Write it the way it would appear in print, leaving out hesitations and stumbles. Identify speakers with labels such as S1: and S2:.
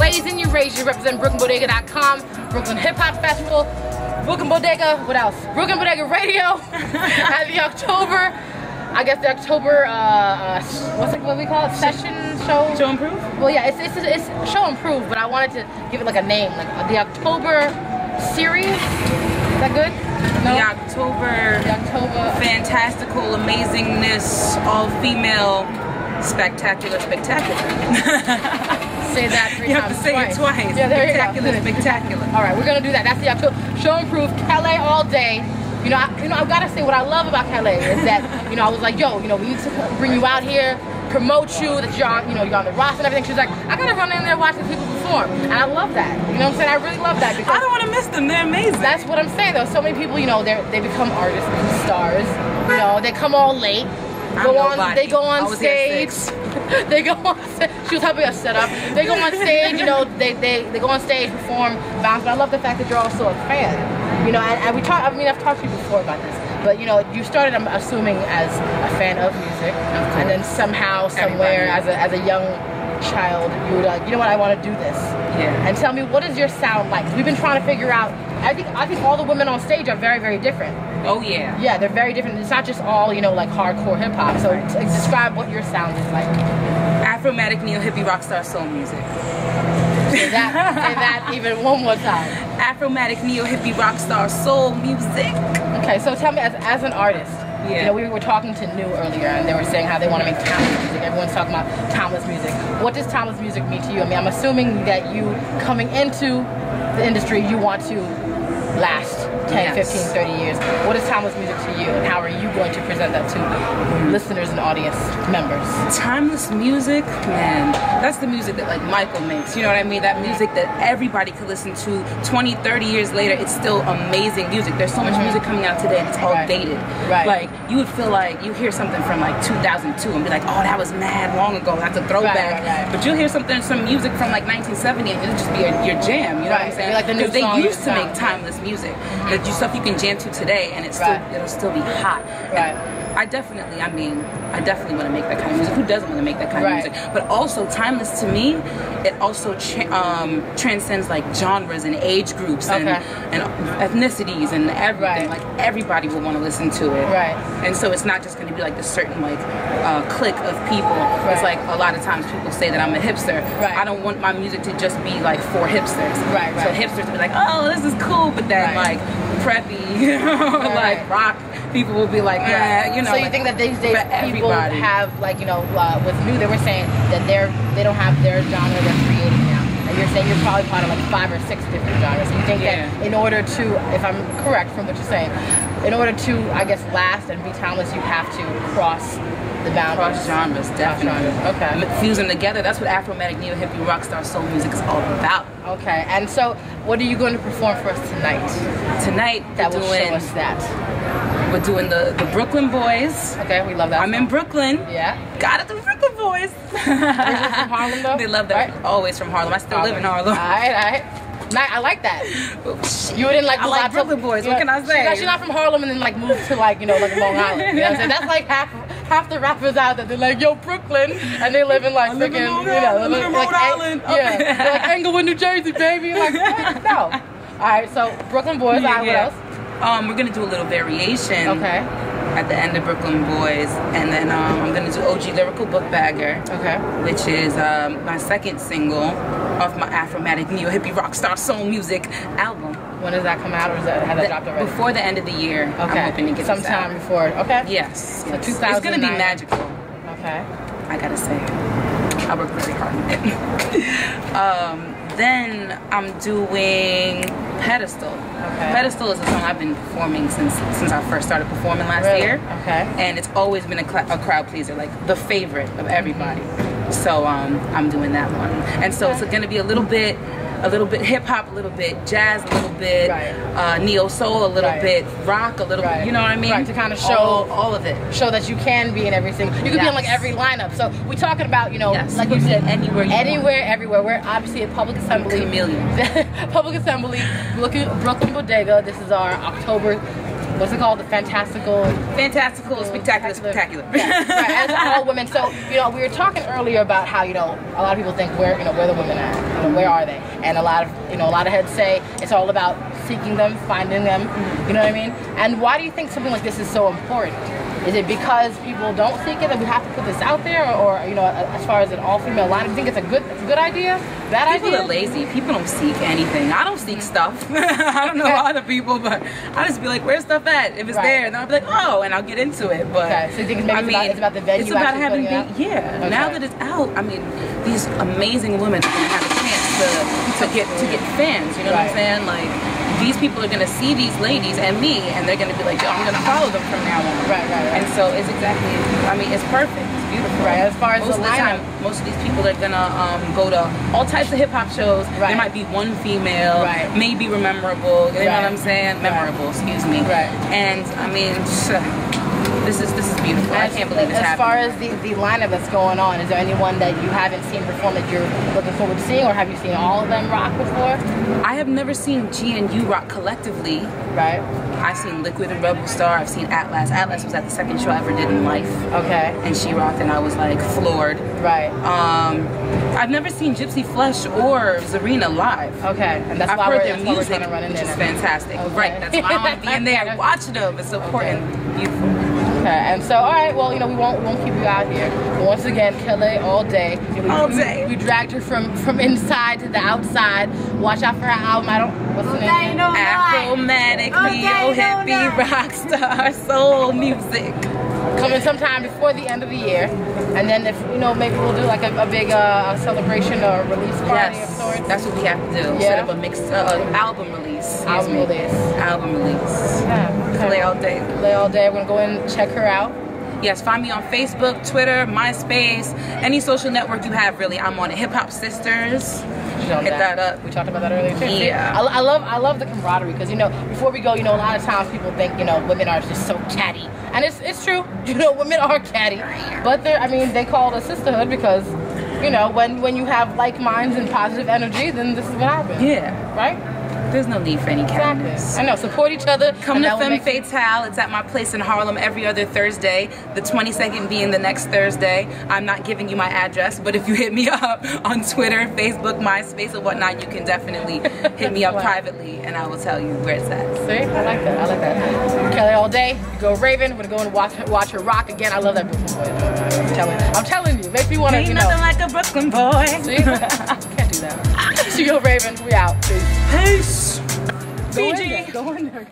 S1: Blazin Eurasian, represent BrooklynBodega.com, Brooklyn Hip Hop Festival, Brooklyn Bodega, what else? Brooklyn Bodega Radio at the October, what we call it? Session show?
S2: Show Improve?
S1: Well, yeah, it's Show Improve, but I wanted to give it like a name, like the October series. Is that good? No?
S2: The October fantastical amazingness, all female, spectacular.
S1: Say that three times.
S2: You have to say it twice.
S1: Yeah, there
S2: spectacular,
S1: you go.
S2: spectacular.
S1: All right, we're gonna do that. That's the October Show Improve. Kalae all day. I've got to say what I love about Kalae is that I was like, yo, we need to bring you out here, promote you, that you're on, you're on the roster and everything. She's like, I gotta run in there and watch these people perform, and I love that. You know what I'm saying? I really love that because
S2: I don't want to miss them. They're amazing.
S1: That's what I'm saying though. So many people, they become artists and stars. They come all late. They go on stage. They go on stage. She was helping us set up. They go on stage. They go on stage, perform, bounce. But I love the fact that you're also a fan. And we talk. I've talked to you before about this. But you started, I'm assuming, as a fan of music, and then somehow, somewhere, as a young child, you were like, you know what, I want to do this.
S2: Yeah.
S1: And tell me, what is your sound like? We've been trying to figure out. I think all the women on stage are very, very different.
S2: Oh yeah.
S1: Yeah, they're very different. It's not just all like hardcore hip hop. So describe what your sound is like.
S2: Afromatic neo-hippie rock star soul music.
S1: Say that even one more time.
S2: Afromatic neo-hippie rock star soul music.
S1: Okay, so tell me, as an artist, we were talking to New earlier, and they were saying how they want to make timeless music. Everyone's talking about timeless music. What does timeless music mean to you? I'm assuming that you, coming into the industry, you want to last 10, 15, 30 years. What is timeless music to you, and how are you going to present that to listeners and audience members?
S2: Timeless music, man, that's the music that like Michael makes, you know what I mean? That music that everybody could listen to 20, 30 years later. It's still amazing music. There's so much music coming out today and it's all dated. Right. Like, you would feel like you hear something from like 2002 and be like, oh, that was mad long ago, that's a throwback. Right. But you'll hear some music from like 1970 and it'll just be your jam, you know what I'm saying? Because they used to make timeless music. That stuff you can jam to today and it'll still be hot.
S1: Right.
S2: I definitely want to make that kind of music. Who doesn't want to make that kind of music? But also, timeless to me, it also transcends like genres and age groups and ethnicities and everything. Like everybody will want to listen to it. Right. And so it's not just going to be like this certain clique of people. It's like a lot of times people say that I'm a hipster. I don't want my music to just be like for hipsters. So hipsters will be like, oh, this is cool, but then like preppy, like rock people will be like,
S1: So you think that these days people have with New, they were saying that they don't have their genre they're creating now. And you're saying you're probably part of like 5 or 6 different genres. So you think that in order to, if I'm correct from what you're saying, in order to, I guess, last and be timeless, you have to cross the boundaries.
S2: Cross genres, definitely.
S1: Okay.
S2: Fuse them together. That's what Afromatic neo-hippie rock star soul music is all about.
S1: Okay. And so, what are you going to perform for us tonight?
S2: Tonight,
S1: that will show us that.
S2: We're doing the Brooklyn Boys.
S1: Okay, we love that.
S2: I'm in Brooklyn.
S1: Yeah.
S2: Got it, the Brooklyn Boys.
S1: Originally from Harlem, though?
S2: They love that. Right? Always from Harlem. I still live in Harlem.
S1: All right. I like that. You didn't like.
S2: I like Brooklyn Boys. What can I say?
S1: She's not from Harlem and then like moved to like Long Island. You know what I'm saying? That's like half the rappers out there. They're like, yo, Brooklyn, and they live in like freaking,
S2: Rhode Island.
S1: They're like Englewood, New Jersey, baby. Like, no. All right, so Brooklyn Boys. What else?
S2: We're gonna do a little variation. Okay. At the end of Brooklyn Boys, and then I'm gonna do OG Lyrical Book Bagger. Okay. Which is my second single off my Afromatic neo-hippie rock star soul music album. When does that come out, or has that dropped already? Before the end of the year. Okay. I'm hoping to get
S1: sometime before. Okay.
S2: Yes.
S1: So 2009.
S2: It's gonna be magical.
S1: Okay.
S2: I gotta say, I work very hard on it. Then I'm doing Pedestal. Okay. Pedestal is a song I've been performing since I first started performing last year. Okay. And it's always been a crowd pleaser, like the favorite of everybody. So I'm doing that one. And so it's going to be a little bit hip hop, a little bit jazz, a little bit neo soul, a little bit rock, a little bit, you know what I mean?
S1: To kind of show
S2: all of it.
S1: Show that you can be in everything. You can be in like every lineup. So we're talking about, like you said, anywhere, everywhere. We're obviously at Public Assembly.
S2: Chameleon.
S1: Public Assembly, Brooklyn Bodega. This is our October what's it called? The fantastical,
S2: spectacular.
S1: Yeah, right, and it's all women. So, you know, we were talking earlier about how, you know, a lot of people think where the women at? You know, where are they? And a lot of heads say it's all about seeking them, finding them. You know what I mean? And why do you think something like this is so important? Is it because people don't seek it that we have to put this out there, or you know, as far as an all-female line, do you think it's a good idea? Bad idea?
S2: People are lazy. People don't seek anything. I don't seek stuff. I don't know other people, but I just be like, "Where's stuff at?" If it's there, then I'll be like, "Oh," and I'll get into it. But
S1: so you think maybe it's about the venue?
S2: It's about having yeah. Now that it's out, I mean, these amazing women are gonna have a chance to get fans. You know what I'm saying? Like, these people are gonna see these ladies and me, and they're gonna be like, "Yo, I'm gonna follow them from now on."
S1: Right.
S2: And so it's exactly. I mean, it's perfect. It's beautiful.
S1: Right. As far as
S2: most of the time, most of these people are gonna go to all types of hip hop shows. There might be one female, maybe memorable. You know what I'm saying? Memorable. Excuse me.
S1: Right.
S2: And I mean, this is beautiful. I can't believe it's happening.
S1: As far as the lineup that's going on, is there anyone that you haven't seen perform that you're looking forward to seeing, or have you seen all of them rock before?
S2: I have never seen G and U rock collectively.
S1: Right.
S2: I've seen Liquid and Rebel Star. I've seen Atlas. Atlas was at the second show I ever did in life.
S1: Okay.
S2: And she rocked, and I was like floored.
S1: Right.
S2: I've never seen Gypsy Flesh or Zarina live.
S1: Okay. And that's why
S2: I've heard
S1: their music,
S2: which is fantastic. Okay. Right. That's why I want to be in there watching them. It's so important. Beautiful.
S1: Okay, and so, all right, well, you know, we won't keep you out here. But once again, Kalae All Day.
S2: All day.
S1: We dragged her from inside to the outside. Watch out for her album. What's the name?
S2: Afromatic, neo hippie, rock star, soul music.
S1: Coming sometime before the end of the year, and then if you know, maybe we'll do like a big celebration or release party of sorts.
S2: That's what we have to do. Set up a mix, album release.
S1: Album release.
S2: Yeah. Kalae All Day.
S1: Kalae All Day. We're gonna go and check her out.
S2: Yes, find me on Facebook, Twitter, MySpace, any social network you have. Really, I'm on it. Hip Hop Sisters. Hit that up.
S1: We talked about that earlier too.
S2: Yeah.
S1: I love the camaraderie, because you know, before we go, you know, a lot of times people think, you know, women are just so catty, and it's true. You know, women are catty, but they call it a sisterhood because, you know, when you have like minds and positive energy, then this is what happens.
S2: Yeah.
S1: Right.
S2: There's no need for any cattiness.
S1: Exactly. I know. Support each other.
S2: Come to Femme Fatale. It's at my place in Harlem every other Thursday. The 22nd being the next Thursday. I'm not giving you my address, but if you hit me up on Twitter, Facebook, MySpace, or whatnot, you can definitely hit me up privately, and I will tell you where it's at.
S1: See, I like that. Kalae All Day. You go Raven. We're going to watch her rock again. I love that Brooklyn boy. I'm telling you. Makes me want to, you know.
S2: Ain't nothing like a Brooklyn boy.
S1: See? Can't do that. See you, Raven. We out. Peace.
S2: Fiji.
S1: Go in there.